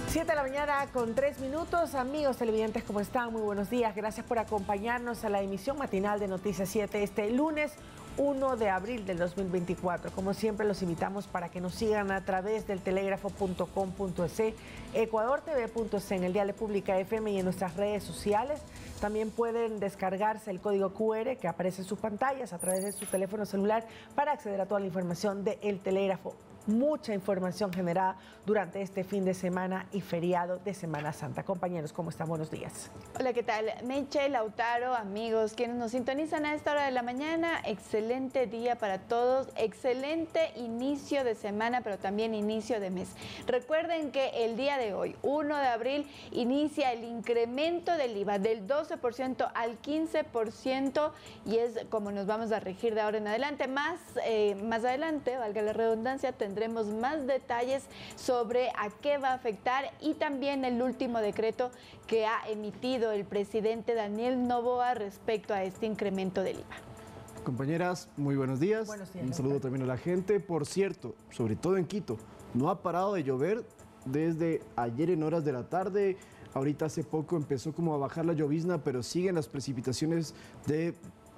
7 de la mañana con 3 minutos. Amigos televidentes, ¿cómo están? Muy buenos días. Gracias por acompañarnos a la emisión matinal de Noticias 7 este lunes 1 de abril del 2024. Como siempre, los invitamos para que nos sigan a través del telégrafo.com.es, ecuadortv.es, en el dial de Pública FM y en nuestras redes sociales. También pueden descargarse el código QR que aparece en sus pantallas a través de su teléfono celular para acceder a toda la información de El Telégrafo. Mucha información generada durante este fin de semana y feriado de Semana Santa. Compañeros, ¿cómo están? Buenos días. Hola, ¿qué tal? Meche, Lautaro, amigos, quienes nos sintonizan a esta hora de la mañana, excelente día para todos, excelente inicio de semana, pero también inicio de mes. Recuerden que el día de hoy, 1 de abril, inicia el incremento del IVA del 12% al 15% y es como nos vamos a regir de ahora en adelante. Más adelante, valga la redundancia, tendremos más detalles sobre a qué va a afectar y también el último decreto que ha emitido el presidente Daniel Noboa respecto a este incremento del IVA. Compañeras, muy buenos días. Buenos días. Un saludo también a la gente. Por cierto, sobre todo en Quito, no ha parado de llover desde ayer en horas de la tarde. Ahorita hace poco empezó como a bajar la llovizna, pero siguen las precipitaciones de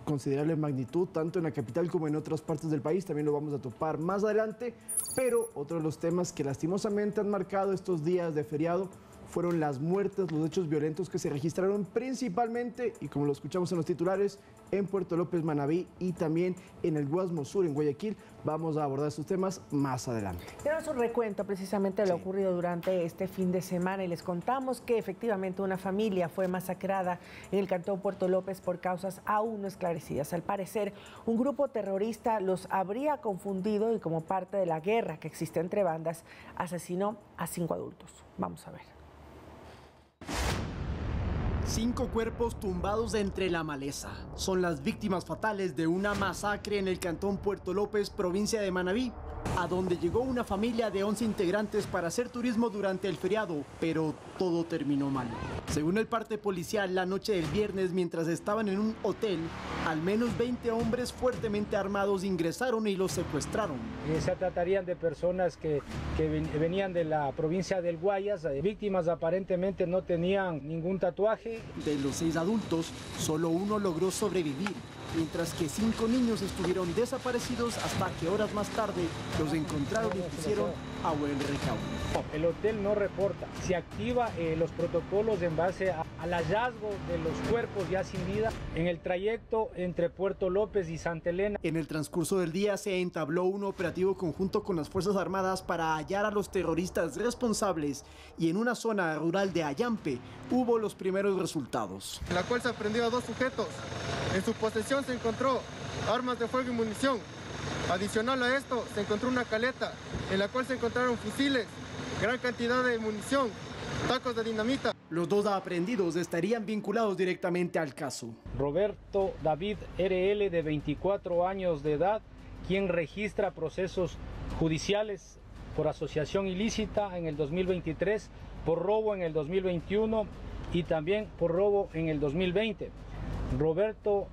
considerable magnitud, tanto en la capital como en otras partes del país. También lo vamos a topar más adelante, pero otro de los temas que lastimosamente han marcado estos días de feriado fueron las muertes, los hechos violentos que se registraron principalmente, y como lo escuchamos en los titulares, en Puerto López, Manabí y también en el Guasmo Sur, en Guayaquil. Vamos a abordar estos temas más adelante. Tenemos un recuento precisamente de lo ocurrido durante este fin de semana y les contamos que efectivamente una familia fue masacrada en el cantón Puerto López por causas aún no esclarecidas. Al parecer, un grupo terrorista los habría confundido y como parte de la guerra que existe entre bandas, asesinó a 5 adultos. Vamos a ver. 5 cuerpos tumbados entre la maleza. Son las víctimas fatales de una masacre en el cantón Puerto López, provincia de Manabí, a donde llegó una familia de 11 integrantes para hacer turismo durante el feriado, pero todo terminó mal. Según el parte policial, la noche del viernes, mientras estaban en un hotel, al menos 20 hombres fuertemente armados ingresaron y los secuestraron. Se tratarían de personas que venían de la provincia del Guayas. Víctimas aparentemente no tenían ningún tatuaje. De los 6 adultos, solo uno logró sobrevivir, mientras que 5 niños estuvieron desaparecidos hasta que horas más tarde los encontraron y pusieron a buen recaudo. El hotel no reporta. Se activa los protocolos en base al hallazgo de los cuerpos ya sin vida en el trayecto entre Puerto López y Santa Elena. En el transcurso del día se entabló un operativo conjunto con las Fuerzas Armadas para hallar a los terroristas responsables y en una zona rural de Ayampe hubo los primeros resultados. En la cual se aprendió a 2 sujetos. En su posesión se encontró armas de fuego y munición. Adicional a esto, se encontró una caleta en la cual se encontraron fusiles, gran cantidad de munición, tacos de dinamita. Los 2 aprehendidos estarían vinculados directamente al caso. Roberto David RL, de 24 años de edad, quien registra procesos judiciales por asociación ilícita en el 2023, por robo en el 2021 y también por robo en el 2020. Roberto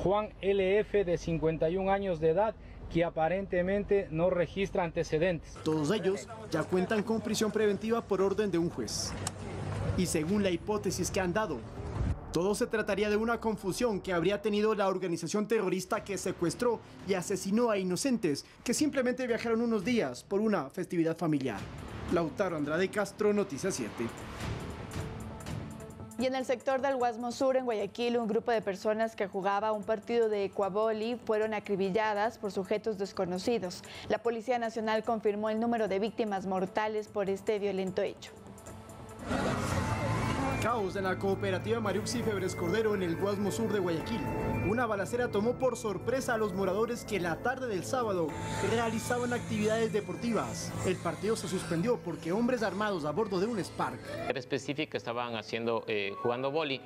Juan LF, de 51 años de edad, que aparentemente no registra antecedentes. Todos ellos ya cuentan con prisión preventiva por orden de un juez. Y según la hipótesis que han dado, todo se trataría de una confusión que habría tenido la organización terrorista que secuestró y asesinó a inocentes que simplemente viajaron unos días por una festividad familiar. Lautaro Andrade Castro, Noticias 7. Y en el sector del Guasmo Sur, en Guayaquil, un grupo de personas que jugaba un partido de ecuavoli fueron acribilladas por sujetos desconocidos. La Policía Nacional confirmó el número de víctimas mortales por este violento hecho. Caos en la cooperativa Mariuxi Febres Cordero en el Guasmo Sur de Guayaquil. Una balacera tomó por sorpresa a los moradores que la tarde del sábado realizaban actividades deportivas. El partido se suspendió porque hombres armados a bordo de un Spark. Era específica, estaban jugando vóley.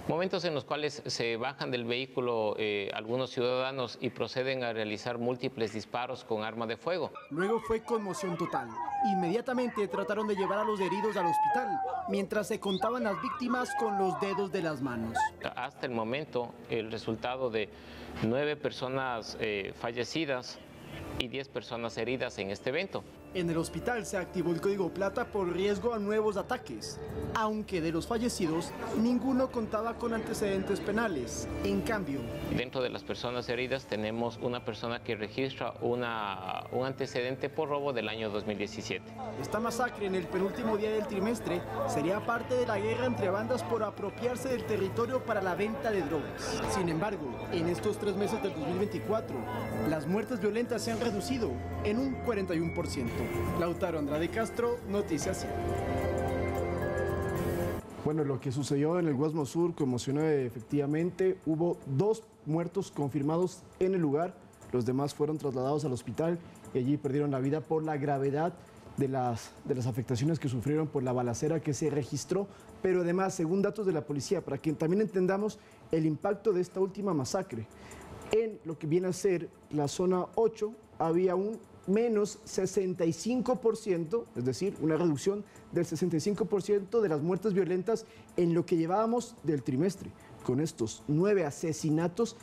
Momentos en los cuales se bajan del vehículo algunos ciudadanos y proceden a realizar múltiples disparos con arma de fuego. Luego fue conmoción total. Inmediatamente trataron de llevar a los heridos al hospital, mientras se contaban las víctimas con los dedos de las manos. Hasta el momento, el resultado de 9 personas fallecidas y 10 personas heridas en este evento. En el hospital se activó el código plata por riesgo a nuevos ataques, aunque de los fallecidos ninguno contaba con antecedentes penales. En cambio, dentro de las personas heridas tenemos una persona que registra un antecedente por robo del año 2017. Esta masacre en el penúltimo día del trimestre sería parte de la guerra entre bandas por apropiarse del territorio para la venta de drogas. Sin embargo, en estos 3 meses del 2024, las muertes violentas se han reducido en un 41%. Lautaro Andrade Castro, Noticias 7. Bueno, lo que sucedió en el Guasmo Sur conmocionó efectivamente. Hubo 2 muertos confirmados en el lugar. Los demás fueron trasladados al hospital y allí perdieron la vida por la gravedad de las afectaciones que sufrieron por la balacera que se registró. Pero además, según datos de la policía, para que también entendamos el impacto de esta última masacre, en lo que viene a ser la zona 8 había un menos 65%, es decir, una reducción del 65% de las muertes violentas en lo que llevábamos del trimestre. Con estos 9 asesinatos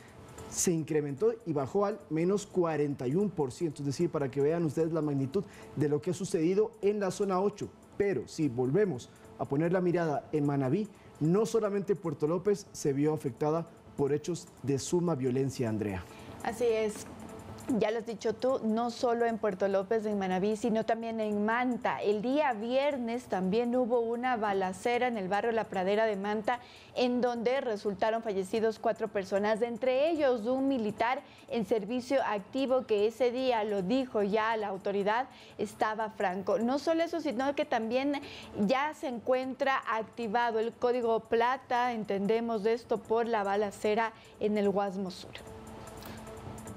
se incrementó y bajó al menos 41%, es decir, para que vean ustedes la magnitud de lo que ha sucedido en la zona 8. Pero si volvemos a poner la mirada en Manabí, no solamente Puerto López se vio afectada por hechos de suma violencia, Andrea. Así es. Ya lo has dicho tú, no solo en Puerto López, en Manabí, sino también en Manta. El día viernes también hubo una balacera en el barrio La Pradera de Manta, en donde resultaron fallecidos 4 personas, entre ellos un militar en servicio activo que ese día, lo dijo ya la autoridad, estaba franco. No solo eso, sino que también ya se encuentra activado el código plata, entendemos esto por la balacera en el Guasmo Sur.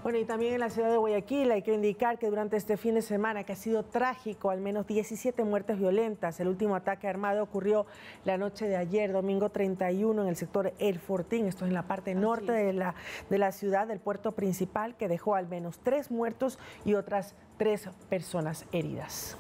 Bueno, y también en la ciudad de Guayaquil hay que indicar que durante este fin de semana, que ha sido trágico, al menos 17 muertes violentas. El último ataque armado ocurrió la noche de ayer, domingo 31, en el sector El Fortín. Esto es en la parte norte de la ciudad, del puerto principal, que dejó al menos 3 muertos y otras 3 personas heridas.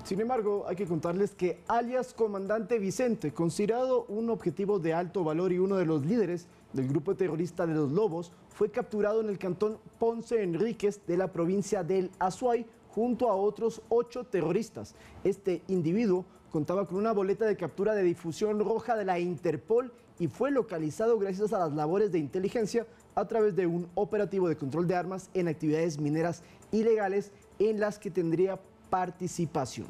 Sin embargo, hay que contarles que alias Comandante Vicente, considerado un objetivo de alto valor y uno de los líderes del grupo terrorista de los Lobos, fue capturado en el cantón Ponce Enríquez de la provincia del Azuay junto a otros 8 terroristas. Este individuo contaba con una boleta de captura de difusión roja de la Interpol y fue localizado gracias a las labores de inteligencia a través de un operativo de control de armas en actividades mineras ilegales en las que tendría participación.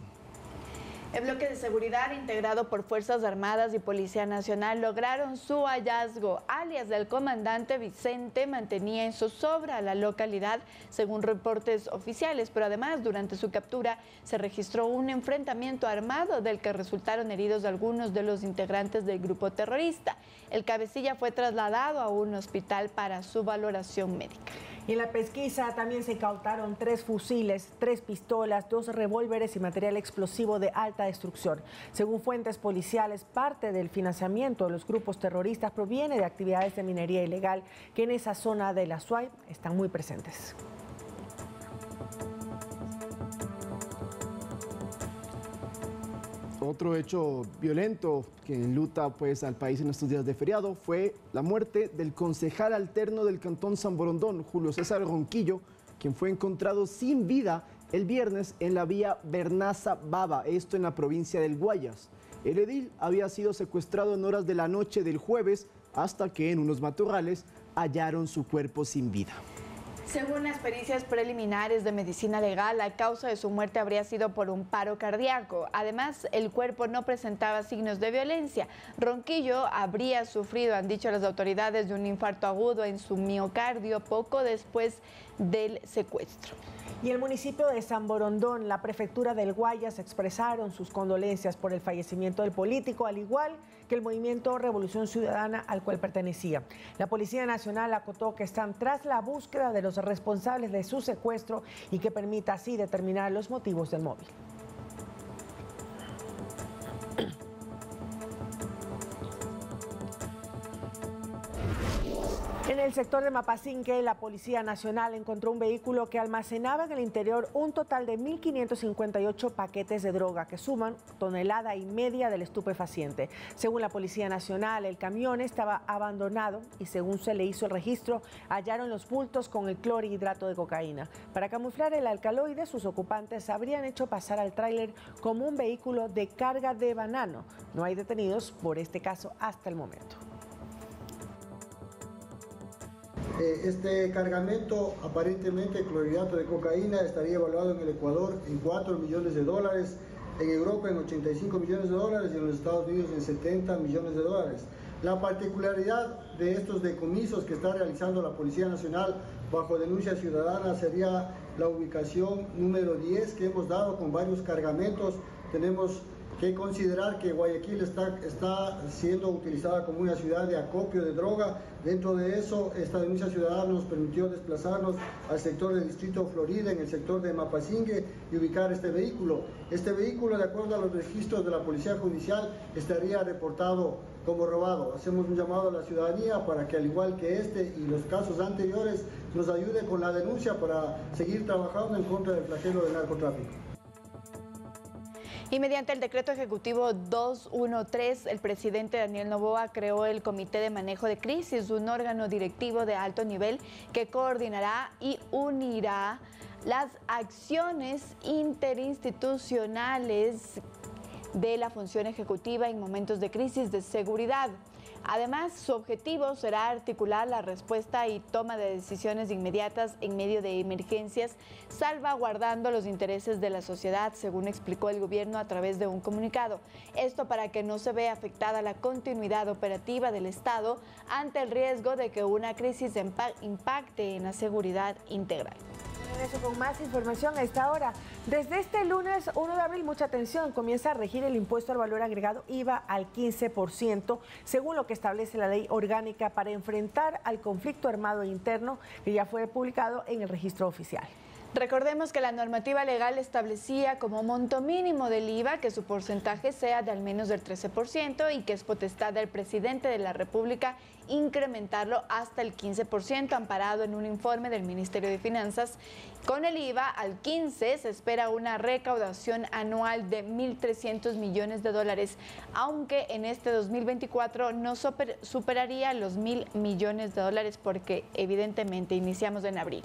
El bloque de seguridad integrado por Fuerzas Armadas y Policía Nacional lograron su hallazgo. Alias del comandante Vicente mantenía en zozobra la localidad, según reportes oficiales, pero además durante su captura se registró un enfrentamiento armado del que resultaron heridos algunos de los integrantes del grupo terrorista. El cabecilla fue trasladado a un hospital para su valoración médica. Y en la pesquisa también se incautaron 3 fusiles, 3 pistolas, 2 revólveres y material explosivo de alta destrucción. Según fuentes policiales, parte del financiamiento de los grupos terroristas proviene de actividades de minería ilegal que en esa zona del Azuay están muy presentes. Otro hecho violento que enluta pues al país en estos días de feriado fue la muerte del concejal alterno del cantón San Borondón, Julio César Ronquillo, quien fue encontrado sin vida el viernes en la vía Bernaza-Baba, esto en la provincia del Guayas. El edil había sido secuestrado en horas de la noche del jueves hasta que en unos matorrales hallaron su cuerpo sin vida. Según las pericias preliminares de medicina legal, la causa de su muerte habría sido por un paro cardíaco. Además, el cuerpo no presentaba signos de violencia. Ronquillo habría sufrido, han dicho las autoridades, de un infarto agudo en su miocardio poco después del secuestro. Y el municipio de San Borondón, la prefectura del Guayas expresaron sus condolencias por el fallecimiento del político, al igual que el movimiento Revolución Ciudadana al cual pertenecía. La Policía Nacional acotó que están tras la búsqueda de los responsables de su secuestro y que permita así determinar los motivos del móvil. En el el sector de Mapasinque, la Policía Nacional encontró un vehículo que almacenaba en el interior un total de 1.558 paquetes de droga que suman 1,5 toneladas del estupefaciente. Según la Policía Nacional, el camión estaba abandonado y según se le hizo el registro, hallaron los bultos con el clorhidrato de cocaína. Para camuflar el alcaloide, sus ocupantes habrían hecho pasar al tráiler como un vehículo de carga de banano. No hay detenidos por este caso hasta el momento. Este cargamento, aparentemente clorhidrato de cocaína, estaría evaluado en el Ecuador en 4 millones de dólares, en Europa en 85 millones de dólares y en los Estados Unidos en 70 millones de dólares. La particularidad de estos decomisos que está realizando la Policía Nacional bajo denuncia ciudadana sería la ubicación número 10 que hemos dado con varios cargamentos. Tenemos que considerar que Guayaquil está siendo utilizada como una ciudad de acopio de droga. Dentro de eso, esta denuncia ciudadana nos permitió desplazarnos al sector del Distrito Florida, en el sector de Mapasingue, y ubicar este vehículo. Este vehículo, de acuerdo a los registros de la Policía Judicial, estaría reportado como robado. Hacemos un llamado a la ciudadanía para que, al igual que este y los casos anteriores, nos ayude con la denuncia para seguir trabajando en contra del flagelo del narcotráfico. Y mediante el decreto ejecutivo 213, el presidente Daniel Noboa creó el Comité de Manejo de Crisis, un órgano directivo de alto nivel que coordinará y unirá las acciones interinstitucionales de la función ejecutiva en momentos de crisis de seguridad. Además, su objetivo será articular la respuesta y toma de decisiones inmediatas en medio de emergencias, salvaguardando los intereses de la sociedad, según explicó el gobierno a través de un comunicado. Esto para que no se vea afectada la continuidad operativa del Estado ante el riesgo de que una crisis impacte en la seguridad integral. Eso con más información a esta hora. Desde este lunes 1 de abril, mucha atención, comienza a regir el impuesto al valor agregado IVA al 15%, según lo que establece la ley orgánica para enfrentar al conflicto armado interno que ya fue publicado en el registro oficial. Recordemos que la normativa legal establecía como monto mínimo del IVA que su porcentaje sea de al menos del 13% y que es potestad del presidente de la República incrementarlo hasta el 15%, amparado en un informe del Ministerio de Finanzas. Con el IVA al 15% se espera una recaudación anual de 1.300 millones de dólares, aunque en este 2024 no superaría los 1.000 millones de dólares porque evidentemente iniciamos en abril.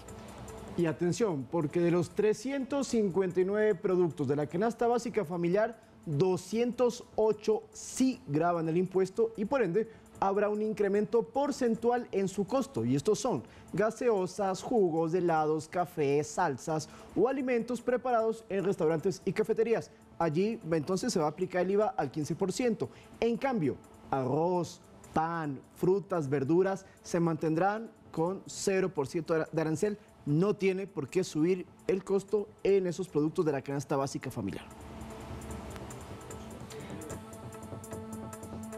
Y atención, porque de los 359 productos de la canasta básica familiar, 208 sí graban el impuesto y por ende habrá un incremento porcentual en su costo. Y estos son gaseosas, jugos, helados, café, salsas o alimentos preparados en restaurantes y cafeterías. Allí entonces se va a aplicar el IVA al 15%. En cambio, arroz, pan, frutas, verduras se mantendrán con 0% de arancel. No tiene por qué subir el costo en esos productos de la canasta básica familiar.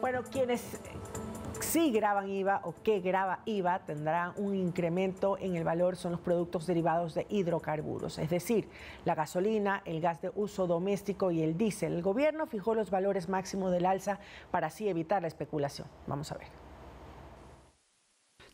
Bueno, quienes sí graban IVA o que graba IVA tendrán un incremento en el valor son los productos derivados de hidrocarburos, es decir, la gasolina, el gas de uso doméstico y el diésel. El gobierno fijó los valores máximos del alza para así evitar la especulación. Vamos a ver.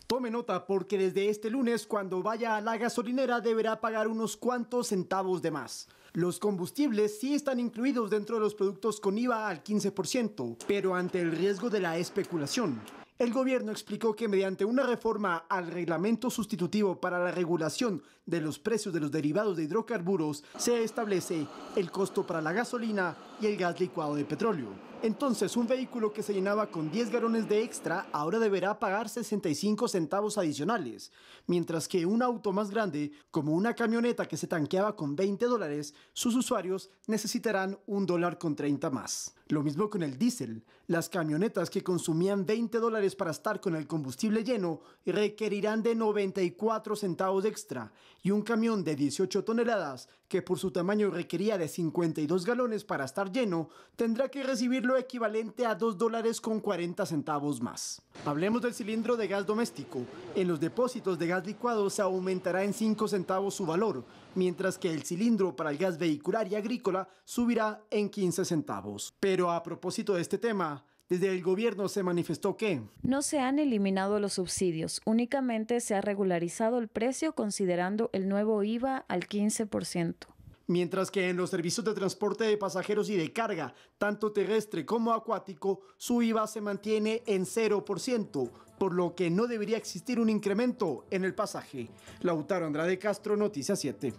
Tome nota porque desde este lunes cuando vaya a la gasolinera deberá pagar unos cuantos centavos de más. Los combustibles sí están incluidos dentro de los productos con IVA al 15%, pero ante el riesgo de la especulación, el gobierno explicó que mediante una reforma al reglamento sustitutivo para la regulación de los precios de los derivados de hidrocarburos se establece el costo para la gasolina y el gas licuado de petróleo. Entonces, un vehículo que se llenaba con 10 galones de extra ahora deberá pagar 65 centavos adicionales, mientras que un auto más grande, como una camioneta que se tanqueaba con $20, sus usuarios necesitarán $1.30 más. Lo mismo con el diésel. Las camionetas que consumían $20 para estar con el combustible lleno requerirán de 94 centavos extra, y un camión de 18 toneladas, que por su tamaño requería de 52 galones para estar lleno, tendrá que recibir lo equivalente a $2.40 más. Hablemos del cilindro de gas doméstico. En los depósitos de gas licuado se aumentará en 5 centavos su valor, mientras que el cilindro para el gas vehicular y agrícola subirá en 15 centavos. Pero a propósito de este tema, Desde el gobierno se manifestó que no se han eliminado los subsidios, únicamente se ha regularizado el precio considerando el nuevo IVA al 15%. Mientras que en los servicios de transporte de pasajeros y de carga, tanto terrestre como acuático, su IVA se mantiene en 0%, por lo que no debería existir un incremento en el pasaje. Lautaro Andrade Castro, Noticias 7.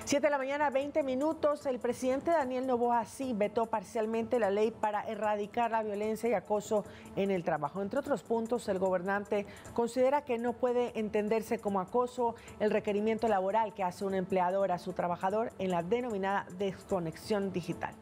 7 de la mañana, 20 minutos. El presidente Daniel Noboa sí vetó parcialmente la ley para erradicar la violencia y acoso en el trabajo. Entre otros puntos, el gobernante considera que no puede entenderse como acoso el requerimiento laboral que hace un empleador a su trabajador en la denominada desconexión digital.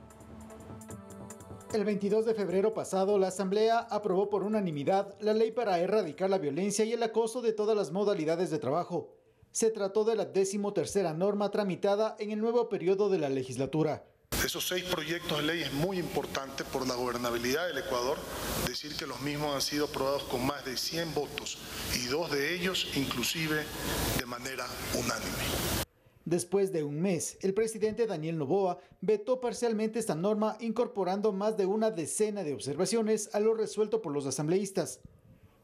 El 22 de febrero pasado, la Asamblea aprobó por unanimidad la ley para erradicar la violencia y el acoso de todas las modalidades de trabajo. Se trató de la 13ª norma tramitada en el nuevo periodo de la legislatura. Esos 6 proyectos de ley es muy importante por la gobernabilidad del Ecuador, decir que los mismos han sido aprobados con más de 100 votos y 2 de ellos inclusive de manera unánime. Después de un mes, el presidente Daniel Noboa vetó parcialmente esta norma incorporando más de una decena de observaciones a lo resuelto por los asambleístas.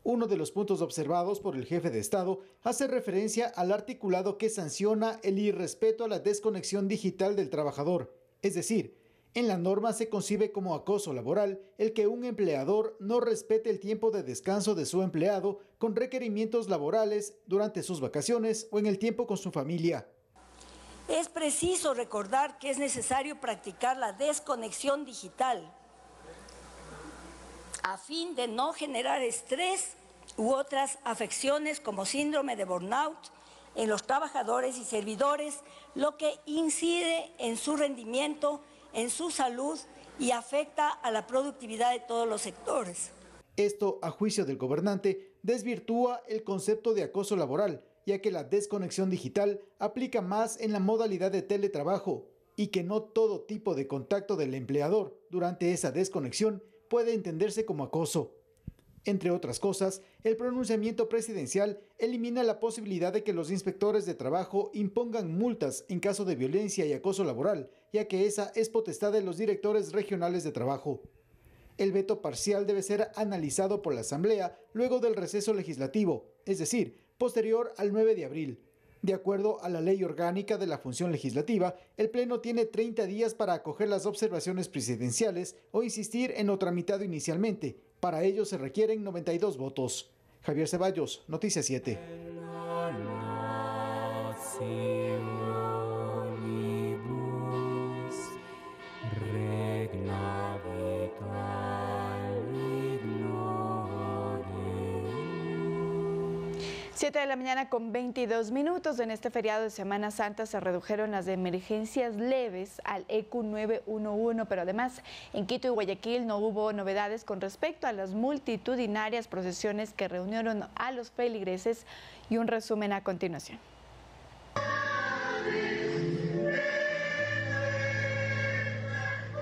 Uno de los puntos observados por el jefe de Estado hace referencia al articulado que sanciona el irrespeto a la desconexión digital del trabajador. Es decir, en la norma se concibe como acoso laboral el que un empleador no respete el tiempo de descanso de su empleado con requerimientos laborales durante sus vacaciones o en el tiempo con su familia. Es preciso recordar que es necesario practicar la desconexión digital a fin de no generar estrés u otras afecciones como síndrome de burnout en los trabajadores y servidores, lo que incide en su rendimiento, en su salud y afecta a la productividad de todos los sectores. Esto, a juicio del gobernante, desvirtúa el concepto de acoso laboral, ya que la desconexión digital aplica más en la modalidad de teletrabajo y que no todo tipo de contacto del empleador durante esa desconexión puede entenderse como acoso. Entre otras cosas, el pronunciamiento presidencial elimina la posibilidad de que los inspectores de trabajo impongan multas en caso de violencia y acoso laboral, ya que esa es potestad de los directores regionales de trabajo. El veto parcial debe ser analizado por la Asamblea luego del receso legislativo, es decir, posterior al 9 de abril. De acuerdo a la Ley Orgánica de la Función Legislativa, el Pleno tiene 30 días para acoger las observaciones presidenciales o insistir en lo tramitado inicialmente. Para ello se requieren 92 votos. Javier Ceballos, Noticias 7. Siete de la mañana con 22 minutos. En este feriado de Semana Santa se redujeron las emergencias leves al EQ 911, pero además en Quito y Guayaquil no hubo novedades con respecto a las multitudinarias procesiones que reunieron a los feligreses, y un resumen a continuación.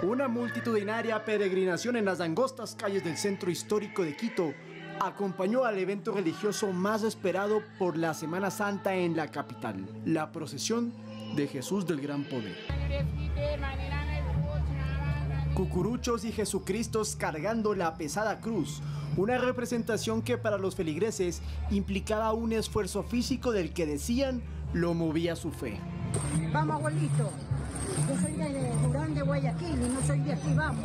Una multitudinaria peregrinación en las angostas calles del centro histórico de Quito acompañó al evento religioso más esperado por la Semana Santa en la capital, la procesión de Jesús del Gran Poder. Cucuruchos y Jesucristos cargando la pesada cruz, una representación que para los feligreses implicaba un esfuerzo físico del que decían lo movía su fe. Vamos, abuelito, yo soy de Durán de Guayaquil y no soy de aquí, vamos.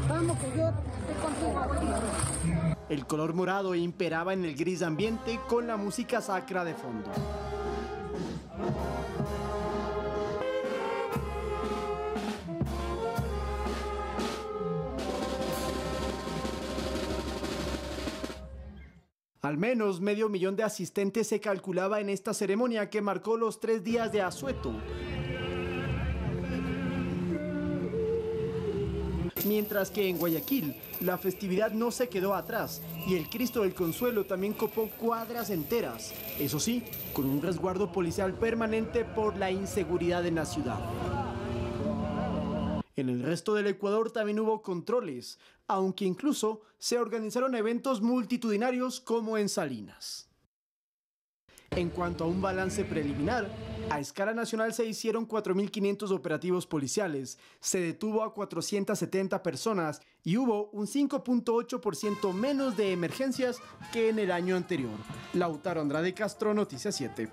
Vamos, que yo estoy contigo, abuelito. El color morado imperaba en el gris ambiente con la música sacra de fondo. Al menos 500,000 de asistentes se calculaba en esta ceremonia que marcó los 3 días de asueto. Mientras que en Guayaquil la festividad no se quedó atrás y el Cristo del Consuelo también copó cuadras enteras, eso sí, con un resguardo policial permanente por la inseguridad en la ciudad. En el resto del Ecuador también hubo controles, aunque incluso se organizaron eventos multitudinarios como en Salinas. En cuanto a un balance preliminar, A escala nacional se hicieron 4.500 operativos policiales, se detuvo a 470 personas y hubo un 5.8% menos de emergencias que en el año anterior. Lautaro Andrade Castro, Noticias 7.